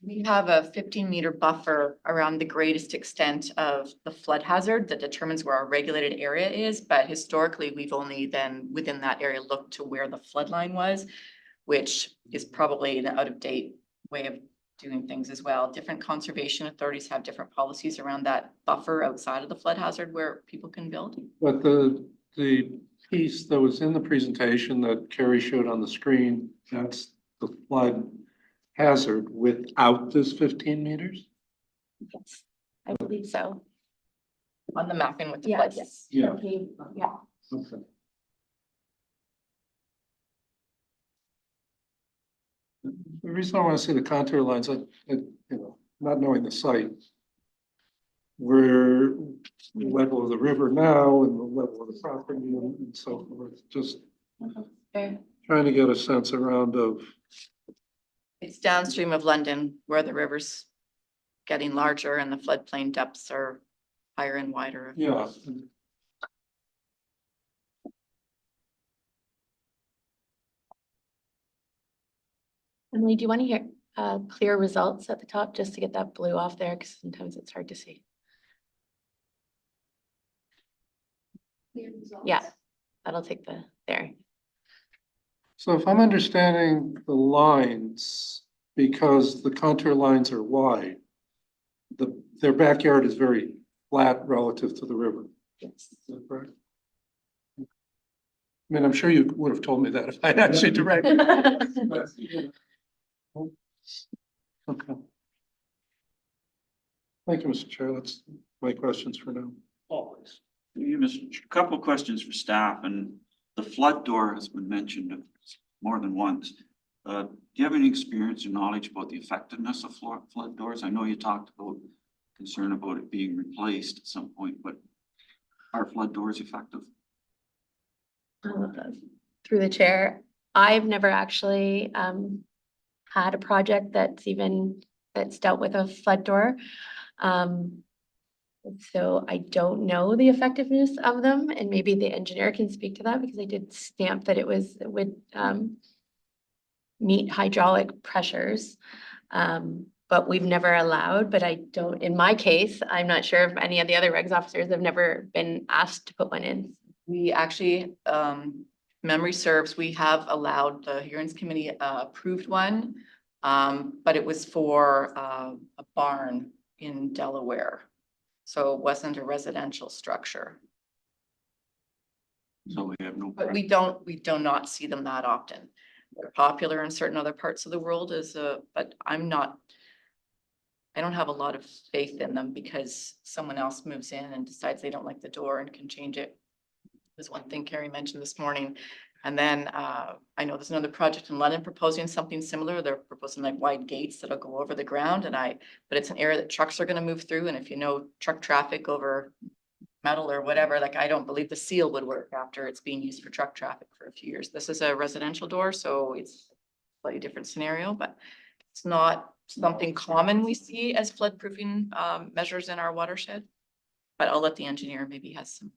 We have a 15-meter buffer around the greatest extent of the flood hazard that determines where our regulated area is. But historically, we've only then within that area looked to where the flood line was, which is probably an out-of-date way of doing things as well. Different conservation authorities have different policies around that buffer outside of the flood hazard where people can build. But the piece that was in the presentation that Carrie showed on the screen, that's the flood hazard without this 15 meters? Yes, I believe so. On the mapping with the flood, yes. Yeah. Okay, yeah. Okay. The reason I want to see the contour lines, not knowing the site, we're the level of the river now and the level of the property and so forth, just Fair. trying to get a sense around of. It's downstream of London where the river's getting larger and the floodplain depths are higher and wider. Yeah. Emily, do you want to hear clear results at the top just to get that blue off there? Because sometimes it's hard to see. Yeah, that'll take the there. So if I'm understanding the lines, because the contour lines are wide, their backyard is very flat relative to the river. Yes. Is that correct? I mean, I'm sure you would have told me that if I'd actually directed. Okay. Thank you, Mr. Chair. That's my questions for now. Always. A couple of questions for staff, and the flood door has been mentioned more than once. Do you have any experience or knowledge about the effectiveness of flood doors? I know you talked about concern about it being replaced at some point, but are flood doors effective? Through the chair, I've never actually had a project that's dealt with a flood door. So I don't know the effectiveness of them, and maybe the engineer can speak to that because I did stamp that it would meet hydraulic pressures. But we've never allowed, but I don't, in my case, I'm not sure if any of the other regs officers have never been asked to put one in. We actually memory serves, we have allowed, the hearings committee approved one. But it was for a barn in Delaware. So it wasn't a residential structure. So we have no. But we do not see them that often. They're popular in certain other parts of the world but I don't have a lot of faith in them because someone else moves in and decides they don't like the door and can change it. There's one thing Carrie mentioned this morning. And then I know there's another project in London proposing something similar. They're proposing like wide gates that'll go over the ground but it's an area that trucks are gonna move through. And if you know truck traffic over metal or whatever, like I don't believe the seal would work after it's being used for truck traffic for a few years. This is a residential door, so it's a slightly different scenario, but it's not something common we see as floodproofing measures in our watershed. But I'll let the engineer maybe has some.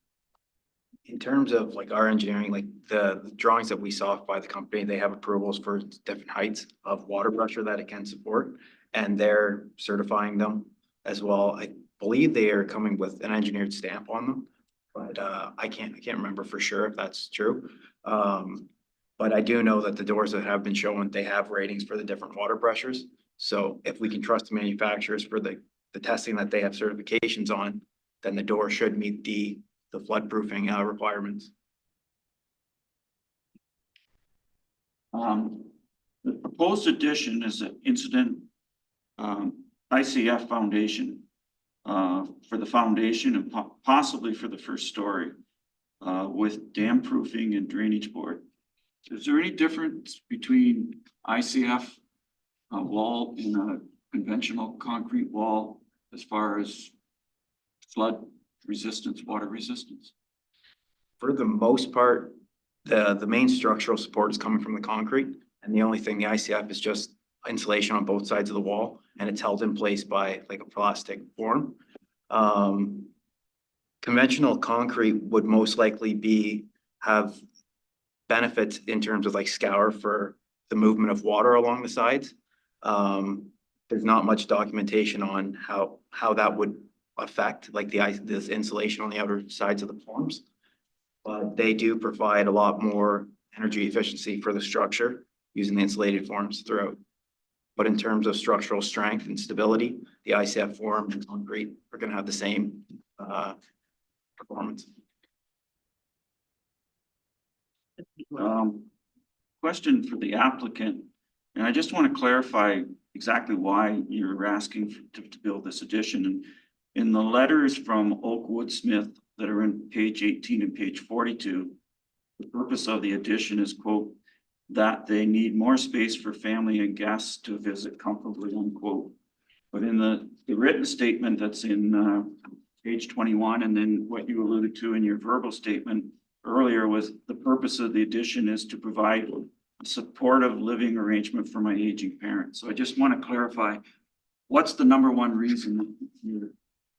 In terms of like our engineering, like the drawings that we saw by the company, they have approvals for different heights of water pressure that it can support. And they're certifying them as well. I believe they are coming with an engineered stamp on them. But I can't remember for sure if that's true. But I do know that the doors that have been shown, they have ratings for the different water pressures. So if we can trust the manufacturers for the testing that they have certifications on, then the door should meet the floodproofing requirements. The proposed addition is an incident ICF foundation for the foundation and possibly for the first story with dam proofing and drainage board. Is there any difference between ICF wall and a conventional concrete wall as far as flood resistance, water resistance? For the most part, the main structural support is coming from the concrete. And the only thing the ICF is just insulation on both sides of the wall, and it's held in place by like a plastic form. Conventional concrete would most likely have benefits in terms of like scour for the movement of water along the sides. There's not much documentation on how that would affect like this insulation on the outer sides of the forms. But they do provide a lot more energy efficiency for the structure using the insulated forms throughout. But in terms of structural strength and stability, the ICF form and concrete are going to have the same performance. Question for the applicant, and I just want to clarify exactly why you're asking to build this addition. And in the letters from Oakwood Smith that are in page 18 and page 42, the purpose of the addition is, quote, that they need more space for family and guests to visit comfortably, unquote. But in the written statement that's in page 21, and then what you alluded to in your verbal statement earlier was the purpose of the addition is to provide a supportive living arrangement for my aging parents. So I just want to clarify, what's the number one reason that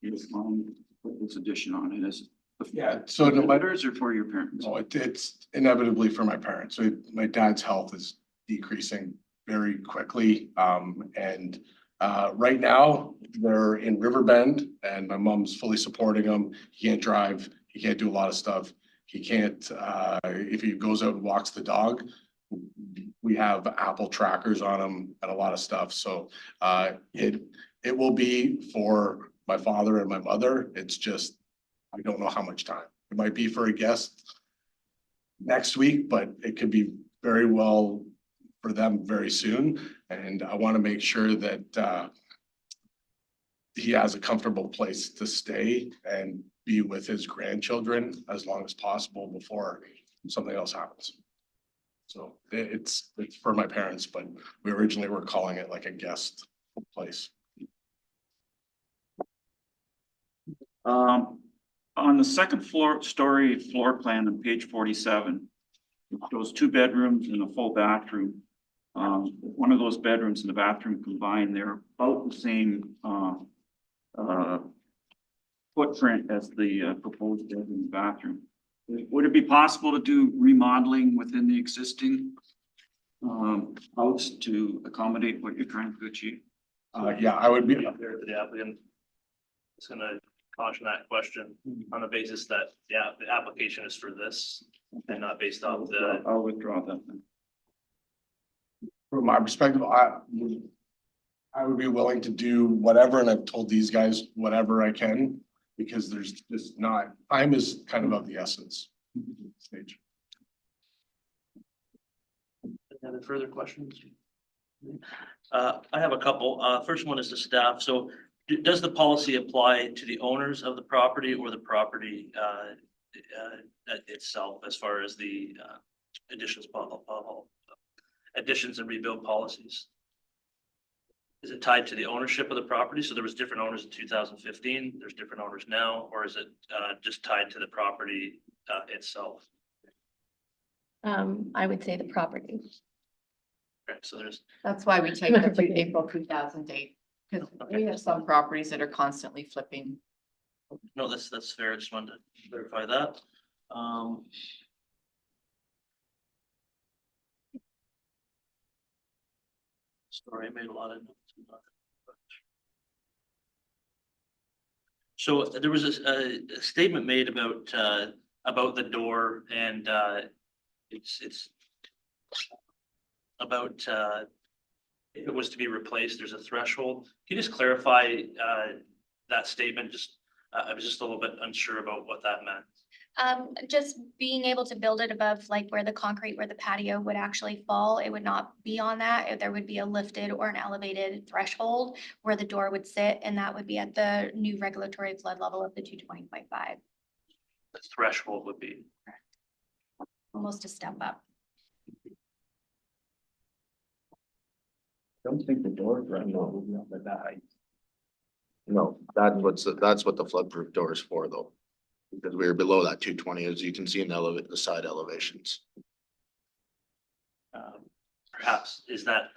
you're wanting to put this addition on it? Is it so the letters or for your parents? No, it's inevitably for my parents. So my dad's health is decreasing very quickly. And right now they're in Riverbend and my mom's fully supporting him. He can't drive. He can't do a lot of stuff. He can't, if he goes out and walks the dog, we have Apple trackers on him and a lot of stuff. So it will be for my father and my mother. It's just, I don't know how much time. It might be for a guest next week, but it could be very well for them very soon. And I want to make sure that he has a comfortable place to stay and be with his grandchildren as long as possible before something else happens. So it's for my parents, but we originally were calling it like a guest place. On the second story floor plan on page 47, it shows 2 bedrooms and a full bathroom. One of those bedrooms and the bathroom combined, they're about the same footprint as the proposed bedroom and bathroom. Would it be possible to do remodeling within the existing house to accommodate what you're trying to achieve? Yeah, I would be. Up there to the applicant. It's gonna caution that question on the basis that, yeah, the application is for this and not based off the. I'll withdraw that. From my perspective, I would be willing to do whatever, and I've told these guys whatever I can, because there's just not, time is kind of the essence. Stage. Any other further questions? I have a couple. First one is the staff. So does the policy apply to the owners of the property or the property itself as far as the additions and rebuild policies? Is it tied to the ownership of the property? So there was different owners in 2015, there's different owners now, or is it just tied to the property itself? I would say the property. Okay, so there's, That's why we take the April 2000 date, because we have some properties that are constantly flipping. no, that's fair. I just wanted to clarify that. Sorry, I made a lot of notes. So there was a statement made about the door and it's about if it was to be replaced, there's a threshold. Can you just clarify that statement? Just I was just a little bit unsure about what that meant. Just being able to build it above like where the concrete, where the patio would actually fall, it would not be on that. There would be a lifted or an elevated threshold where the door would sit, and that would be at the new regulatory flood level of the 220.5. The threshold would be. Almost a step up. Don't think the door threshold will be up at that height. No, that's what the floodproof door is for though. Because we were below that 220, as you can see in the side elevations. Perhaps is that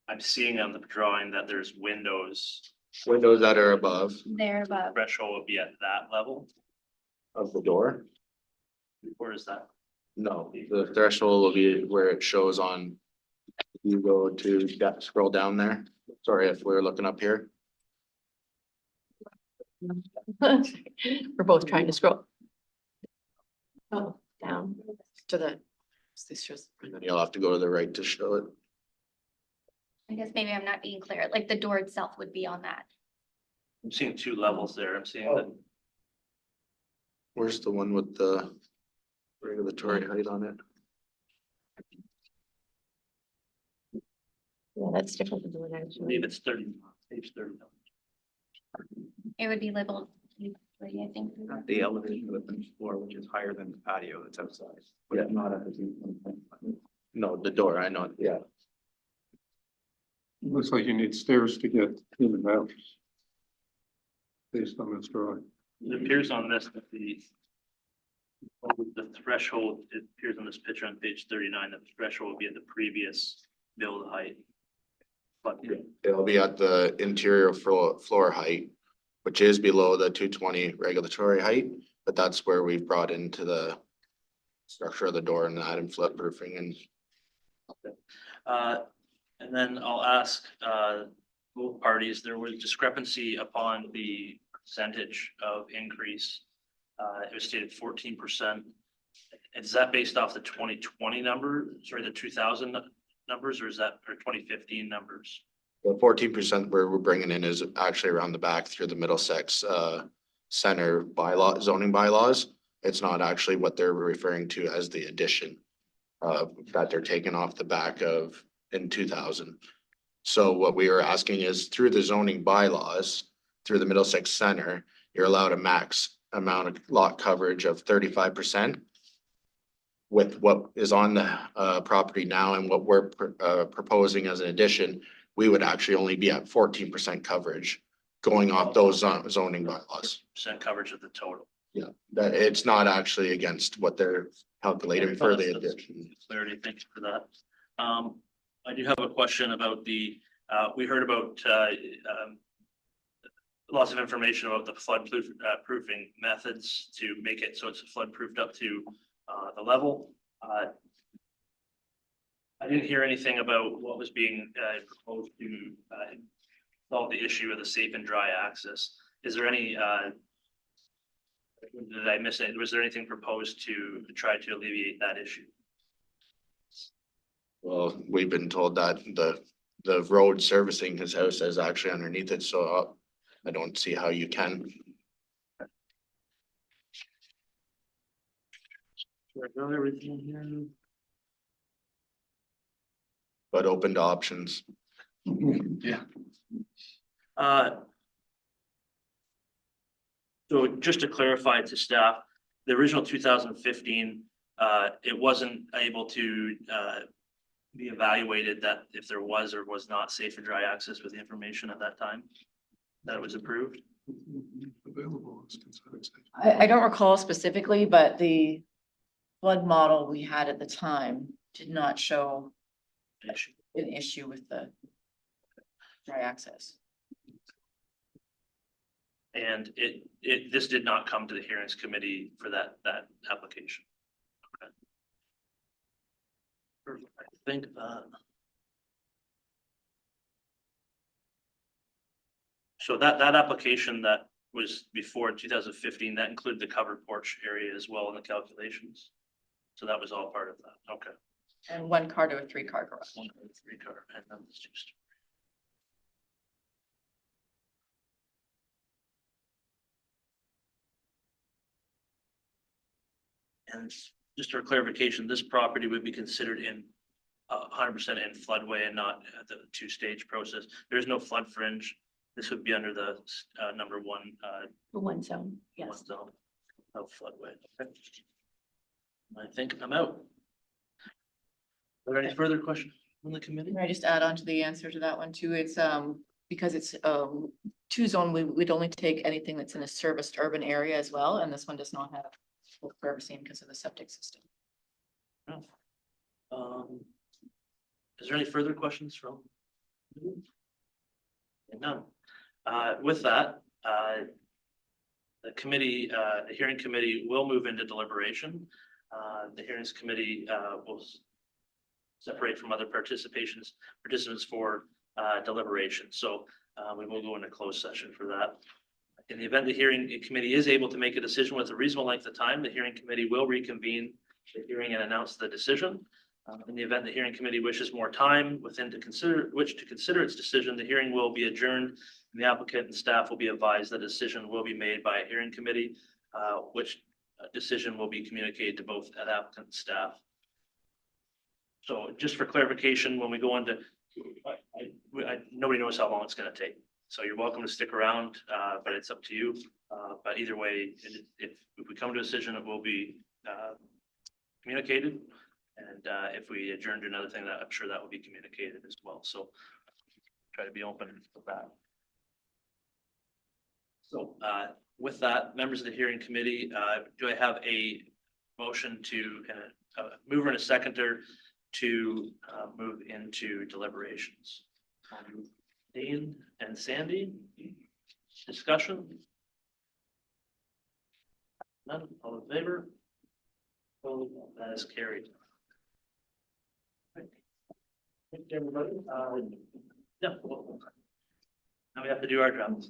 I'm seeing on the drawing that there's windows. Windows that are above There above. Threshold would be at that level, of the door. or is that? No, the threshold will be where it shows on. You go to scroll down there. Sorry if we're looking up here. We're both trying to scroll. Oh, down. To the, this shows. And then you'll have to go to the right to show it. I guess maybe I'm not being clear, like the door itself would be on that. I'm seeing two levels there. I'm seeing that. Where's the one with the regulatory height on it? Yeah, that's different than the one I I was believe it's 30, page 30. It would be labeled, I think. The elevation of the finished floor, which is higher than the patio that's outside. Yeah. But not at the 220.5. No, the door, I know, yeah. Looks like you need stairs to get in and out. Based on this drawing. It appears on this that the threshold, it appears on this picture on page 39, that the threshold would be at the previous build height. But It'll be at the interior floor height, which is below the 220 regulatory height, but that's where we've brought into the structure of the door and that and flood proofing and. and then I'll ask both parties, there was discrepancy upon the percentage of increase. It was stated 14%. Is that based off the 2020 number, sorry, the 2000 numbers, or is that for 2015 numbers? The 14% where we're bringing in is actually around the back through the Middlesex center zoning bylaws. It's not actually what they're referring to as the addition that they're taking off the back of in 2000. So what we were asking is through the zoning bylaws, through the Middlesex Center, you're allowed a max amount of lot coverage of 35%. With what is on the property now and what we're proposing as an addition, we would actually only be at 14% coverage going off those zoning bylaws. Percent coverage of the total. Yeah, that it's not actually against what they're calculating for the addition. Clarity, thank you for that. I do have a question about the, we heard about lots of information about the flood proofing methods to make it so it's flood proofed up to the level. I didn't hear anything about what was being proposed to solve the issue of the safe and dry access. is there any, did I miss it? Was there anything proposed to try to alleviate that issue? Well, we've been told that the road servicing his house is actually underneath it, so I don't see how you can. Everything here. But open to options. Yeah. So just to clarify to staff, the original 2015, it wasn't able to be evaluated that if there was or was not safe and dry access with the information at that time that it was approved. Available as consent. I don't recall specifically, but the flood model we had at the time did not show Issue. an issue with the dry access. And this did not come to the hearings committee for that application. Okay. Perfect. I think so that application that was before 2015, that included the covered porch area as well in the calculations. So that was all part of that. Okay. And 1 car to a 3-car garage. 1 car, 3 car, and then it's just. And just for clarification, this property would be considered in 100% in floodway and not the 2-stage process. There is no flood fringe. This would be under the number 1 1 zone, one yes. zone of floodway. Okay. I think I'm out. Are there any further questions from the committee? Can I just add on to the answer to that one too? It's because it's 2 zone, we'd only take anything that's in a serviced urban area as well, and this one does not have full servicing because of the septic system. Is there any further questions from? None. With that, the committee, the hearing committee will move into deliberation. The hearings committee will separate from other participants for deliberation. So we will go into closed session for that. In the event the hearing committee is able to make a decision with a reasonable length of time, the hearing committee will reconvene the hearing and announce the decision. In the event the hearing committee wishes more time which to consider its decision, the hearing will be adjourned and the applicant and staff will be advised that a decision will be made by a hearing committee, which decision will be communicated to both the applicant and staff. So just for clarification, when we go into, nobody knows how long it's going to take. So you're welcome to stick around, but it's up to you. But either way, if we come to a decision, it will be communicated. And if we adjourn to another thing, that I'm sure that will be communicated as well. So try to be open with that. So with that, members of the hearing committee, do I have a motion to mover and a seconder to move into deliberations? Dean and Sandy, discussion? None, all in favor? Oh, that is carried. Thank you, everybody. Yeah, well, now we have to do our job.